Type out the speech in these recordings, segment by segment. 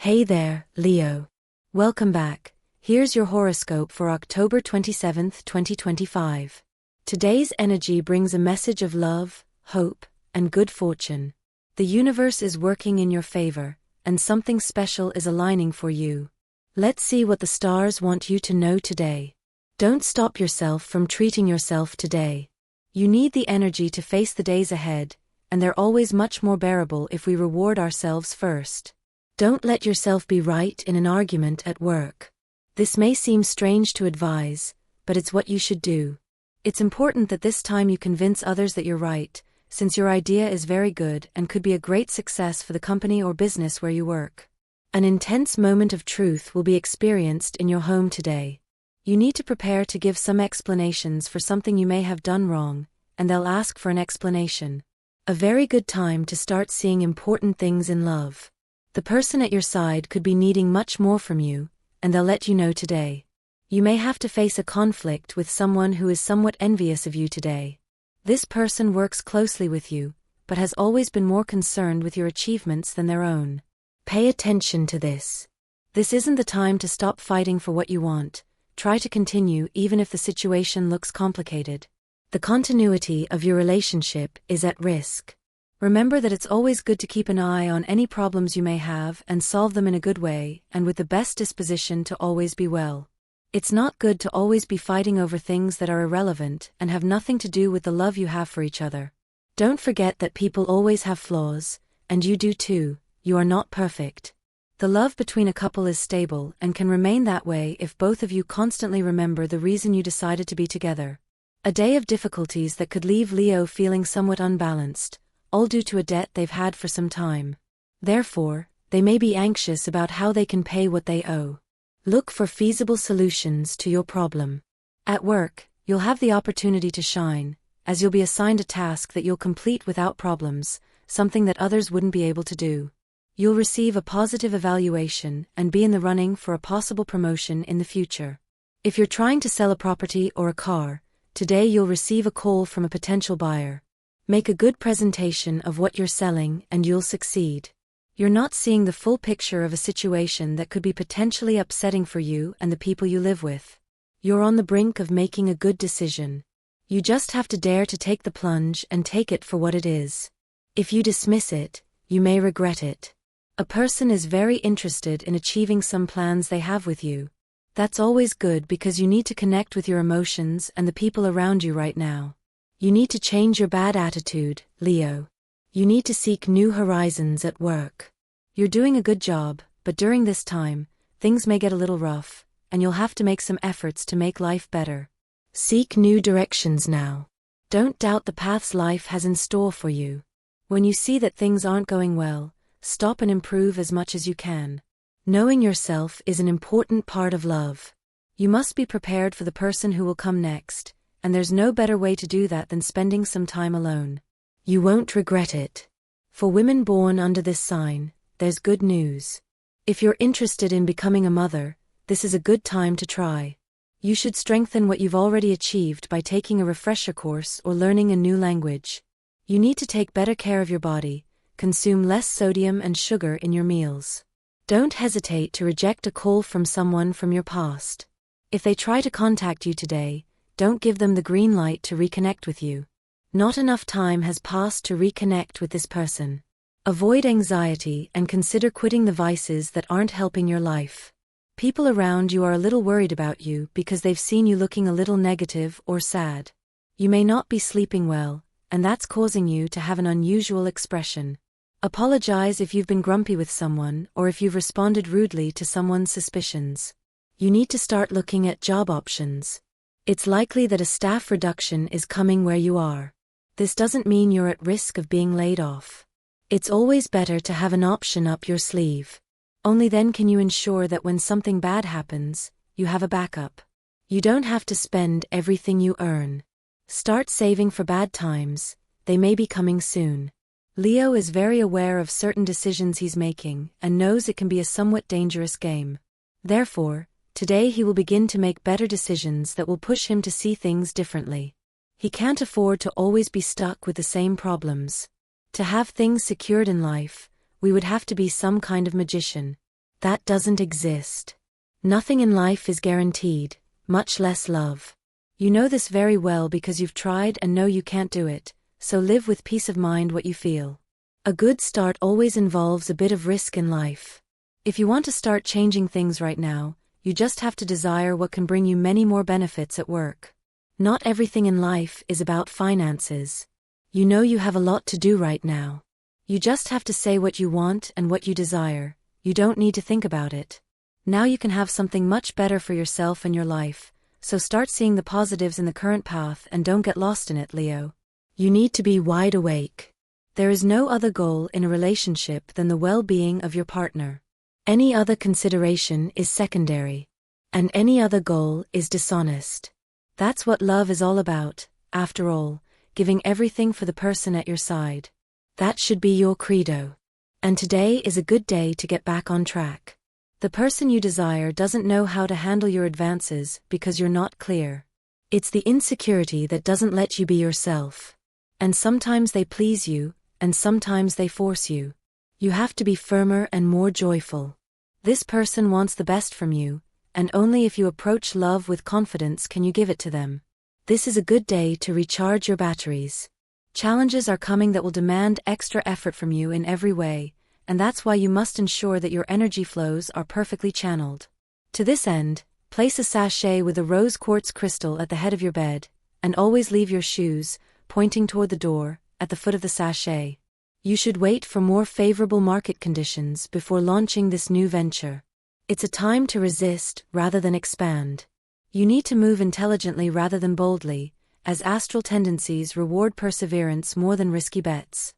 Hey there, Leo. Welcome back. Here's your horoscope for October 27th, 2025. Today's energy brings a message of love, hope, and good fortune. The universe is working in your favor, and something special is aligning for you. Let's see what the stars want you to know today. Don't stop yourself from treating yourself today. You need the energy to face the days ahead, and they're always much more bearable if we reward ourselves first. Don't let yourself be right in an argument at work. This may seem strange to advise, but it's what you should do. It's important that this time you convince others that you're right, since your idea is very good and could be a great success for the company or business where you work. An intense moment of truth will be experienced in your home today. You need to prepare to give some explanations for something you may have done wrong, and they'll ask for an explanation. A very good time to start seeing important things in love. The person at your side could be needing much more from you, and they'll let you know today. You may have to face a conflict with someone who is somewhat envious of you today. This person works closely with you, but has always been more concerned with your achievements than their own. Pay attention to this. This isn't the time to stop fighting for what you want. Try to continue even if the situation looks complicated. The continuity of your relationship is at risk. Remember that it's always good to keep an eye on any problems you may have and solve them in a good way and with the best disposition to always be well. It's not good to always be fighting over things that are irrelevant and have nothing to do with the love you have for each other. Don't forget that people always have flaws, and you do too. You are not perfect. The love between a couple is stable and can remain that way if both of you constantly remember the reason you decided to be together. A day of difficulties that could leave Leo feeling somewhat unbalanced, all due to a debt they've had for some time. Therefore, they may be anxious about how they can pay what they owe. Look for feasible solutions to your problem. At work, you'll have the opportunity to shine, as you'll be assigned a task that you'll complete without problems, something that others wouldn't be able to do. You'll receive a positive evaluation and be in the running for a possible promotion in the future. If you're trying to sell a property or a car, today you'll receive a call from a potential buyer. Make a good presentation of what you're selling and you'll succeed. You're not seeing the full picture of a situation that could be potentially upsetting for you and the people you live with. You're on the brink of making a good decision. You just have to dare to take the plunge and take it for what it is. If you dismiss it, you may regret it. A person is very interested in achieving some plans they have with you. That's always good because you need to connect with your emotions and the people around you right now. You need to change your bad attitude, Leo. You need to seek new horizons at work. You're doing a good job, but during this time, things may get a little rough, and you'll have to make some efforts to make life better. Seek new directions now. Don't doubt the paths life has in store for you. When you see that things aren't going well, stop and improve as much as you can. Knowing yourself is an important part of love. You must be prepared for the person who will come next, and there's no better way to do that than spending some time alone. You won't regret it. For women born under this sign, there's good news. If you're interested in becoming a mother, this is a good time to try. You should strengthen what you've already achieved by taking a refresher course or learning a new language. You need to take better care of your body, consume less sodium and sugar in your meals. Don't hesitate to reject a call from someone from your past. If they try to contact you today, don't give them the green light to reconnect with you. Not enough time has passed to reconnect with this person. Avoid anxiety and consider quitting the vices that aren't helping your life. People around you are a little worried about you because they've seen you looking a little negative or sad. You may not be sleeping well, and that's causing you to have an unusual expression. Apologize if you've been grumpy with someone or if you've responded rudely to someone's suspicions. You need to start looking at job options. It's likely that a staff reduction is coming where you are. This doesn't mean you're at risk of being laid off. It's always better to have an option up your sleeve. Only then can you ensure that when something bad happens, you have a backup. You don't have to spend everything you earn. Start saving for bad times, they may be coming soon. Leo is very aware of certain decisions he's making and knows it can be a somewhat dangerous game. Therefore, today he will begin to make better decisions that will push him to see things differently. He can't afford to always be stuck with the same problems. To have things secured in life, we would have to be some kind of magician. That doesn't exist. Nothing in life is guaranteed, much less love. You know this very well because you've tried and know you can't do it, so live with peace of mind what you feel. A good start always involves a bit of risk in life. If you want to start changing things right now, you just have to desire what can bring you many more benefits at work. Not everything in life is about finances. You know you have a lot to do right now. You just have to say what you want and what you desire. You don't need to think about it. Now you can have something much better for yourself and your life, so start seeing the positives in the current path and don't get lost in it, Leo. You need to be wide awake. There is no other goal in a relationship than the well-being of your partner. Any other consideration is secondary. And any other goal is dishonest. That's what love is all about, after all, giving everything for the person at your side. That should be your credo. And today is a good day to get back on track. The person you desire doesn't know how to handle your advances because you're not clear. It's the insecurity that doesn't let you be yourself. And sometimes they please you, and sometimes they force you. You have to be firmer and more joyful. This person wants the best from you, and only if you approach love with confidence can you give it to them. This is a good day to recharge your batteries. Challenges are coming that will demand extra effort from you in every way, and that's why you must ensure that your energy flows are perfectly channeled. To this end, place a sachet with a rose quartz crystal at the head of your bed, and always leave your shoes, pointing toward the door, at the foot of the sachet. You should wait for more favorable market conditions before launching this new venture. It's a time to resist rather than expand. You need to move intelligently rather than boldly, as astral tendencies reward perseverance more than risky bets.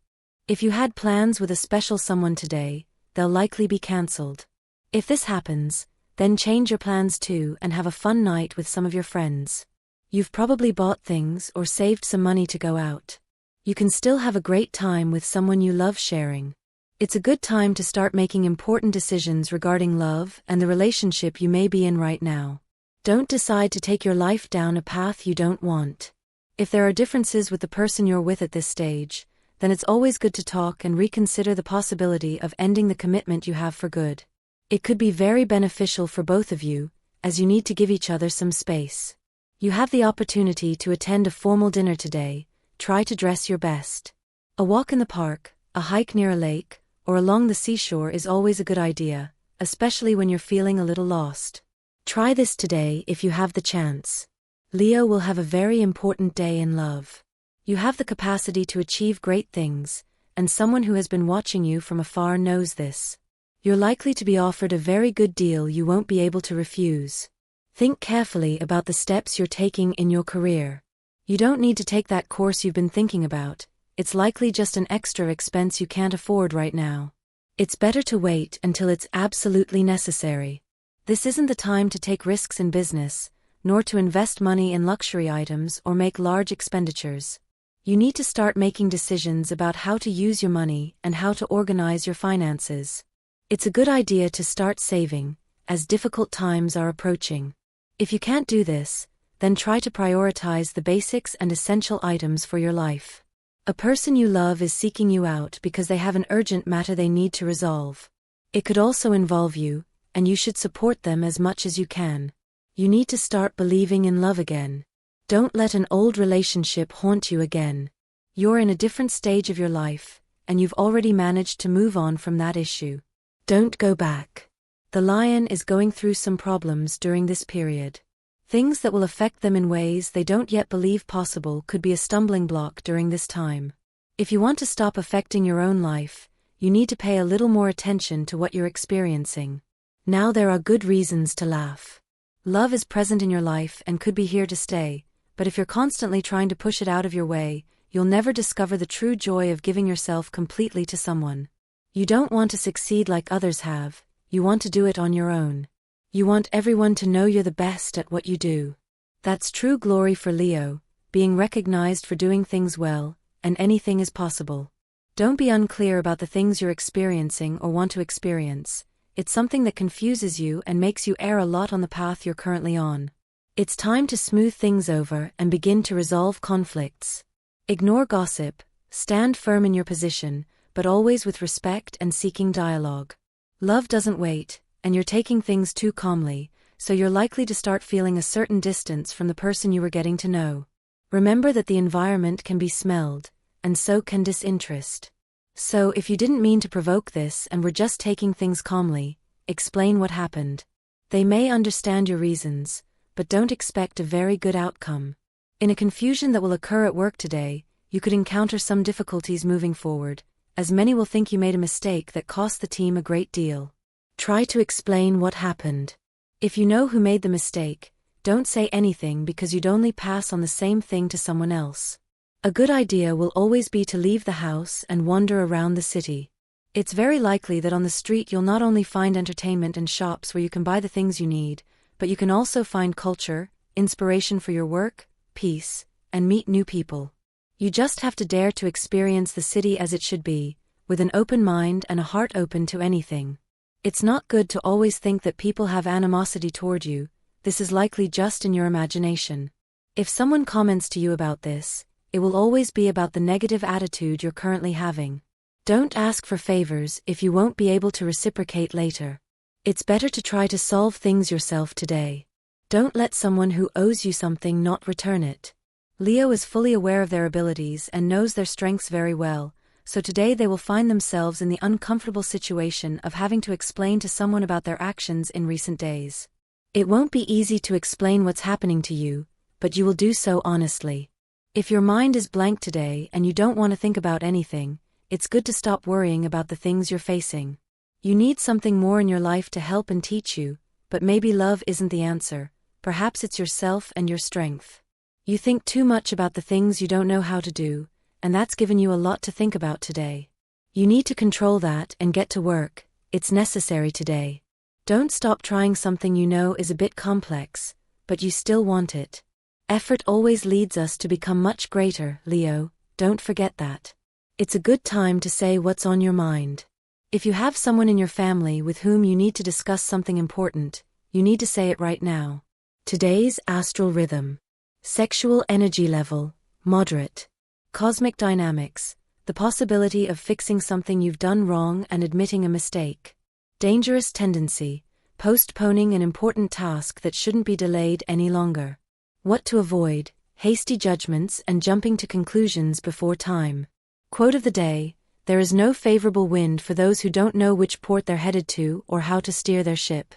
If you had plans with a special someone today, they'll likely be cancelled. If this happens, then change your plans too and have a fun night with some of your friends. You've probably bought things or saved some money to go out. You can still have a great time with someone you love sharing. It's a good time to start making important decisions regarding love and the relationship you may be in right now. Don't decide to take your life down a path you don't want. If there are differences with the person you're with at this stage, then it's always good to talk and reconsider the possibility of ending the commitment you have for good. It could be very beneficial for both of you, as you need to give each other some space. You have the opportunity to attend a formal dinner today. Try to dress your best. A walk in the park, a hike near a lake, or along the seashore is always a good idea, especially when you're feeling a little lost. Try this today if you have the chance. Leo will have a very important day in love. You have the capacity to achieve great things, and someone who has been watching you from afar knows this. You're likely to be offered a very good deal you won't be able to refuse. Think carefully about the steps you're taking in your career. You don't need to take that course you've been thinking about. It's likely just an extra expense you can't afford right now. It's better to wait until it's absolutely necessary. This isn't the time to take risks in business, nor to invest money in luxury items or make large expenditures. You need to start making decisions about how to use your money and how to organize your finances. It's a good idea to start saving, as difficult times are approaching. If you can't do this, then try to prioritize the basics and essential items for your life. A person you love is seeking you out because they have an urgent matter they need to resolve. It could also involve you, and you should support them as much as you can. You need to start believing in love again. Don't let an old relationship haunt you again. You're in a different stage of your life, and you've already managed to move on from that issue. Don't go back. The lion is going through some problems during this period. Things that will affect them in ways they don't yet believe possible could be a stumbling block during this time. If you want to stop affecting your own life, you need to pay a little more attention to what you're experiencing. Now there are good reasons to laugh. Love is present in your life and could be here to stay, but if you're constantly trying to push it out of your way, you'll never discover the true joy of giving yourself completely to someone. You don't want to succeed like others have, you want to do it on your own. You want everyone to know you're the best at what you do. That's true glory for Leo, being recognized for doing things well, and anything is possible. Don't be unclear about the things you're experiencing or want to experience. It's something that confuses you and makes you err a lot on the path you're currently on. It's time to smooth things over and begin to resolve conflicts. Ignore gossip, stand firm in your position, but always with respect and seeking dialogue. Love doesn't wait, and you're taking things too calmly, so you're likely to start feeling a certain distance from the person you were getting to know. Remember that the environment can be smelled, and so can disinterest. So if you didn't mean to provoke this and were just taking things calmly, explain what happened. They may understand your reasons, but don't expect a very good outcome. In a confusion that will occur at work today, you could encounter some difficulties moving forward, as many will think you made a mistake that cost the team a great deal. Try to explain what happened. If you know who made the mistake, don't say anything because you'd only pass on the same thing to someone else. A good idea will always be to leave the house and wander around the city. It's very likely that on the street you'll not only find entertainment and shops where you can buy the things you need, but you can also find culture, inspiration for your work, peace, and meet new people. You just have to dare to experience the city as it should be, with an open mind and a heart open to anything. It's not good to always think that people have animosity toward you. This is likely just in your imagination. If someone comments to you about this, it will always be about the negative attitude you're currently having. Don't ask for favors if you won't be able to reciprocate later. It's better to try to solve things yourself today. Don't let someone who owes you something not return it. Leo is fully aware of their abilities and knows their strengths very well, so today they will find themselves in the uncomfortable situation of having to explain to someone about their actions in recent days. It won't be easy to explain what's happening to you, but you will do so honestly. If your mind is blank today and you don't want to think about anything, it's good to stop worrying about the things you're facing. You need something more in your life to help and teach you, but maybe love isn't the answer. Perhaps it's yourself and your strength. You think too much about the things you don't know how to do, and that's given you a lot to think about today. You need to control that and get to work. It's necessary today. Don't stop trying something you know is a bit complex, but you still want it. Effort always leads us to become much greater, Leo, don't forget that. It's a good time to say what's on your mind. If you have someone in your family with whom you need to discuss something important, you need to say it right now. Today's astral rhythm. Sexual energy level, moderate. Cosmic dynamics, the possibility of fixing something you've done wrong and admitting a mistake. Dangerous tendency, postponing an important task that shouldn't be delayed any longer. What to avoid, hasty judgments and jumping to conclusions before time. Quote of the day, there is no favorable wind for those who don't know which port they're headed to or how to steer their ship.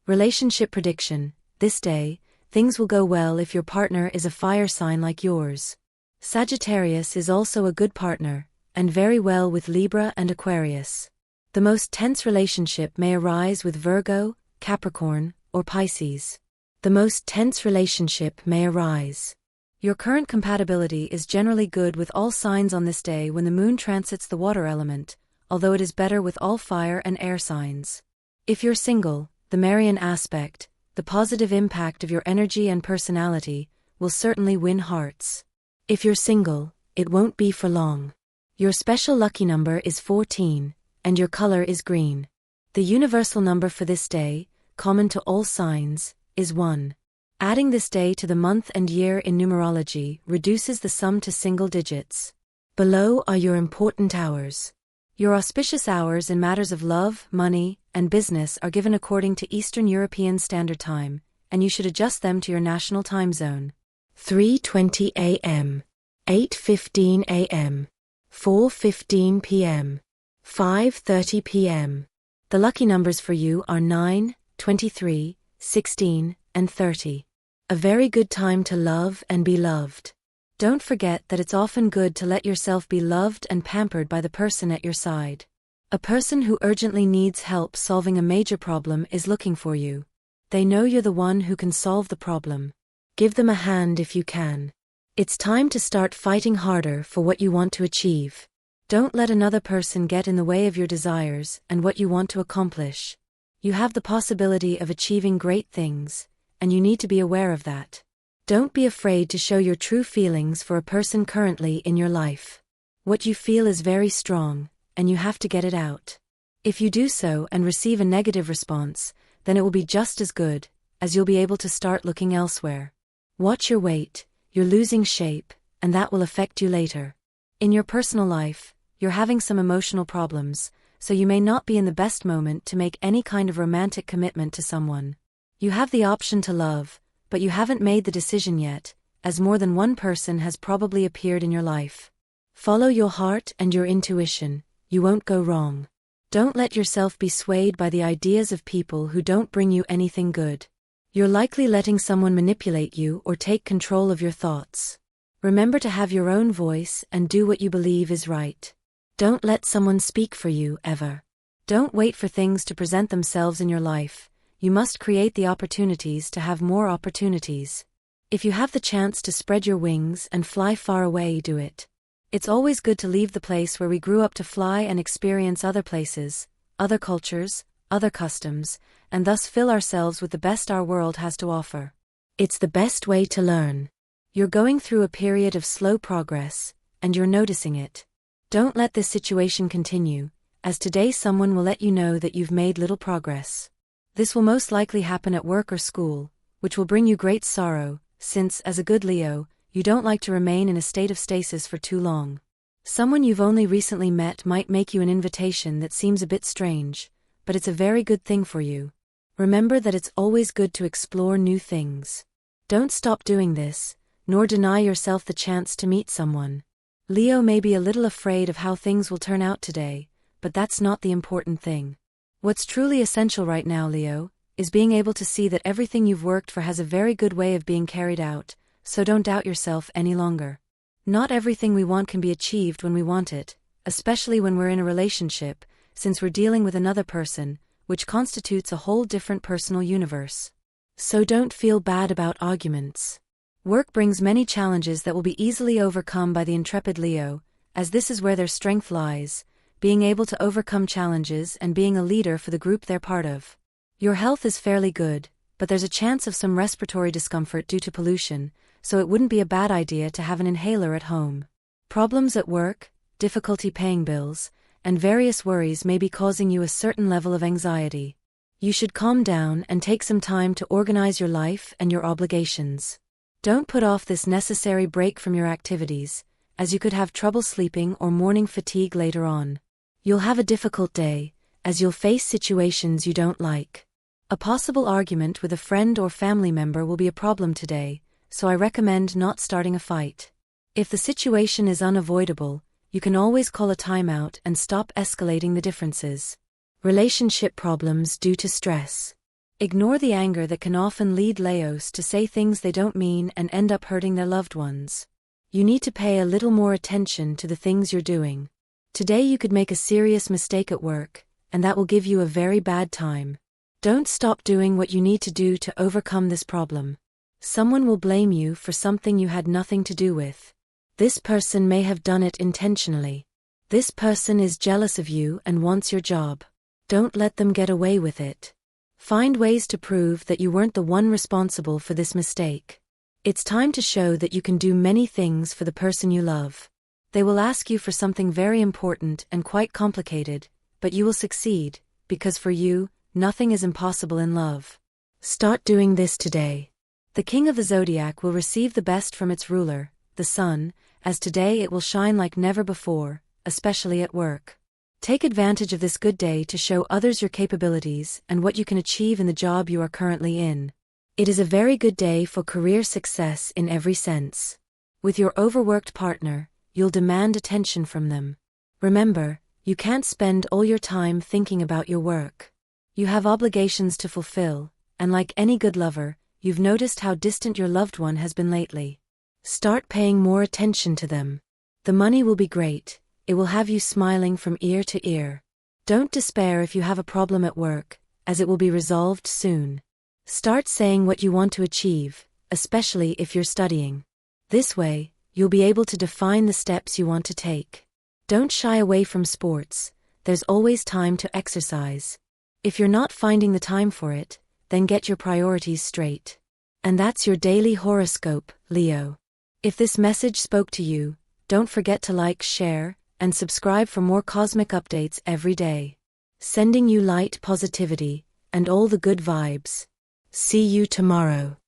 Relationship prediction, this day, things will go well if your partner is a fire sign like yours. Sagittarius is also a good partner, and very well with Libra and Aquarius. The most tense relationship may arise with Virgo, Capricorn, or Pisces. The most tense relationship may arise. Your current compatibility is generally good with all signs on this day when the moon transits the water element, although it is better with all fire and air signs. If you're single, the Marian aspect, the positive impact of your energy and personality, will certainly win hearts. If you're single, it won't be for long. Your special lucky number is 14, and your color is green. The universal number for this day, common to all signs, is 1. Adding this day to the month and year in numerology reduces the sum to single digits. Below are your important hours. Your auspicious hours in matters of love, money, and business are given according to Eastern European Standard Time, and you should adjust them to your national time zone. 3:20 a.m., 8:15 a.m., 4:15 p.m., 5:30 p.m. The lucky numbers for you are 9, 23, 16, and 30. A very good time to love and be loved. Don't forget that it's often good to let yourself be loved and pampered by the person at your side. A person who urgently needs help solving a major problem is looking for you. They know you're the one who can solve the problem. Give them a hand if you can. It's time to start fighting harder for what you want to achieve. Don't let another person get in the way of your desires and what you want to accomplish. You have the possibility of achieving great things, and you need to be aware of that. Don't be afraid to show your true feelings for a person currently in your life. What you feel is very strong, and you have to get it out. If you do so and receive a negative response, then it will be just as good, as you'll be able to start looking elsewhere. Watch your weight, you're losing shape, and that will affect you later. In your personal life, you're having some emotional problems, so you may not be in the best moment to make any kind of romantic commitment to someone. You have the option to love, but you haven't made the decision yet, as more than one person has probably appeared in your life. Follow your heart and your intuition, you won't go wrong. Don't let yourself be swayed by the ideas of people who don't bring you anything good. You're likely letting someone manipulate you or take control of your thoughts. Remember to have your own voice and do what you believe is right. Don't let someone speak for you, ever. Don't wait for things to present themselves in your life. You must create the opportunities to have more opportunities. If you have the chance to spread your wings and fly far away, do it. It's always good to leave the place where we grew up to fly and experience other places, other cultures, other customs, and thus fill ourselves with the best our world has to offer. It's the best way to learn. You're going through a period of slow progress, and you're noticing it. Don't let this situation continue, as today someone will let you know that you've made little progress. This will most likely happen at work or school, which will bring you great sorrow, since, as a good Leo, you don't like to remain in a state of stasis for too long. Someone you've only recently met might make you an invitation that seems a bit strange, but it's a very good thing for you. Remember that it's always good to explore new things. Don't stop doing this, nor deny yourself the chance to meet someone. Leo may be a little afraid of how things will turn out today, but that's not the important thing. What's truly essential right now, Leo, is being able to see that everything you've worked for has a very good way of being carried out, so don't doubt yourself any longer. Not everything we want can be achieved when we want it, especially when we're in a relationship, since we're dealing with another person, which constitutes a whole different personal universe. So don't feel bad about arguments. Work brings many challenges that will be easily overcome by the intrepid Leo, as this is where their strength lies, being able to overcome challenges and being a leader for the group they're part of. Your health is fairly good, but there's a chance of some respiratory discomfort due to pollution, so it wouldn't be a bad idea to have an inhaler at home. Problems at work, difficulty paying bills, and various worries may be causing you a certain level of anxiety. You should calm down and take some time to organize your life and your obligations. Don't put off this necessary break from your activities, as you could have trouble sleeping or morning fatigue later on. You'll have a difficult day, as you'll face situations you don't like. A possible argument with a friend or family member will be a problem today, so I recommend not starting a fight. If the situation is unavoidable, you can always call a timeout and stop escalating the differences. Relationship problems due to stress. Ignore the anger that can often lead Leos to say things they don't mean and end up hurting their loved ones. You need to pay a little more attention to the things you're doing. Today you could make a serious mistake at work, and that will give you a very bad time. Don't stop doing what you need to do to overcome this problem. Someone will blame you for something you had nothing to do with. This person may have done it intentionally. This person is jealous of you and wants your job. Don't let them get away with it. Find ways to prove that you weren't the one responsible for this mistake. It's time to show that you can do many things for the person you love. They will ask you for something very important and quite complicated, but you will succeed, because for you, nothing is impossible in love. Start doing this today. The king of the zodiac will receive the best from its ruler, the sun, as today it will shine like never before, especially at work. Take advantage of this good day to show others your capabilities and what you can achieve in the job you are currently in. It is a very good day for career success in every sense. With your overworked partner, you'll demand attention from them. Remember, you can't spend all your time thinking about your work. You have obligations to fulfill, and like any good lover, you've noticed how distant your loved one has been lately. Start paying more attention to them. The money will be great, it will have you smiling from ear to ear. Don't despair if you have a problem at work, as it will be resolved soon. Start saying what you want to achieve, especially if you're studying. This way, you'll be able to define the steps you want to take. Don't shy away from sports, there's always time to exercise. If you're not finding the time for it, then get your priorities straight. And that's your daily horoscope, Leo. If this message spoke to you, don't forget to like, share, and subscribe for more cosmic updates every day. Sending you light, positivity, and all the good vibes. See you tomorrow.